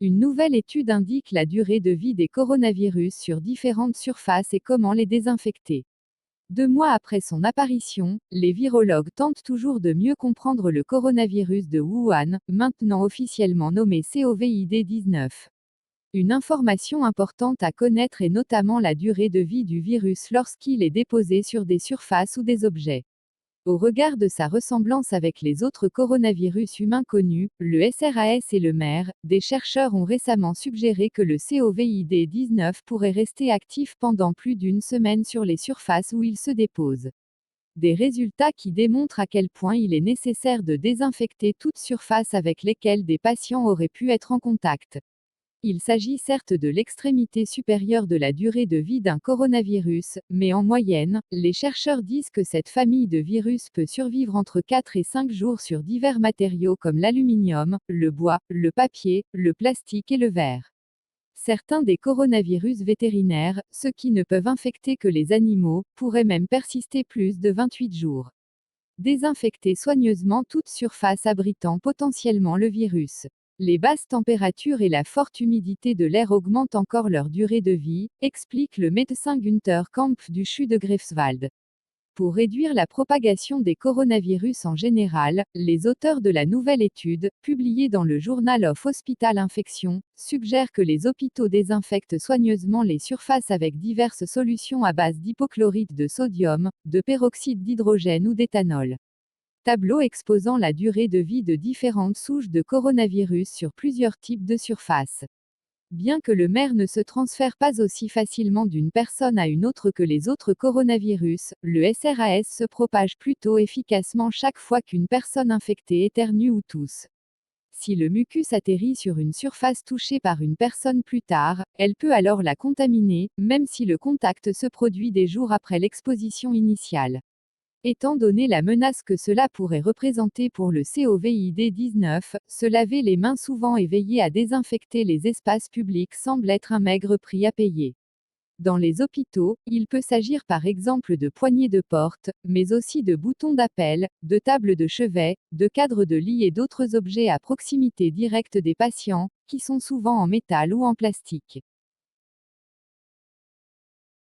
Une nouvelle étude indique la durée de vie des coronavirus sur différentes surfaces et comment les désinfecter. 2 mois après son apparition, les virologues tentent toujours de mieux comprendre le coronavirus de Wuhan, maintenant officiellement nommé COVID-19. Une information importante à connaître est notamment la durée de vie du virus lorsqu'il est déposé sur des surfaces ou des objets. Au regard de sa ressemblance avec les autres coronavirus humains connus, le SRAS et le MER, des chercheurs ont récemment suggéré que le COVID-19 pourrait rester actif pendant plus d'une semaine sur les surfaces où il se dépose. Des résultats qui démontrent à quel point il est nécessaire de désinfecter toute surface avec lesquelles des patients auraient pu être en contact. Il s'agit certes de l'extrémité supérieure de la durée de vie d'un coronavirus, mais en moyenne, les chercheurs disent que cette famille de virus peut survivre entre 4 et 5 jours sur divers matériaux comme l'aluminium, le bois, le papier, le plastique et le verre. Certains des coronavirus vétérinaires, ceux qui ne peuvent infecter que les animaux, pourraient même persister plus de 28 jours. Désinfecter soigneusement toute surface abritant potentiellement le virus. Les basses températures et la forte humidité de l'air augmentent encore leur durée de vie, explique le médecin Günther Kampf du CHU de Greifswald. Pour réduire la propagation des coronavirus en général, les auteurs de la nouvelle étude, publiée dans le Journal of Hospital Infection, suggèrent que les hôpitaux désinfectent soigneusement les surfaces avec diverses solutions à base d'hypochlorite de sodium, de peroxyde d'hydrogène ou d'éthanol. Tableau exposant la durée de vie de différentes souches de coronavirus sur plusieurs types de surfaces. Bien que le MER ne se transfère pas aussi facilement d'une personne à une autre que les autres coronavirus, le SRAS se propage plutôt efficacement chaque fois qu'une personne infectée éternue ou tousse. Si le mucus atterrit sur une surface touchée par une personne plus tard, elle peut alors la contaminer, même si le contact se produit des jours après l'exposition initiale. Étant donné la menace que cela pourrait représenter pour le COVID-19, se laver les mains souvent et veiller à désinfecter les espaces publics semble être un maigre prix à payer. Dans les hôpitaux, il peut s'agir par exemple de poignées de porte, mais aussi de boutons d'appel, de tables de chevet, de cadres de lit et d'autres objets à proximité directe des patients, qui sont souvent en métal ou en plastique.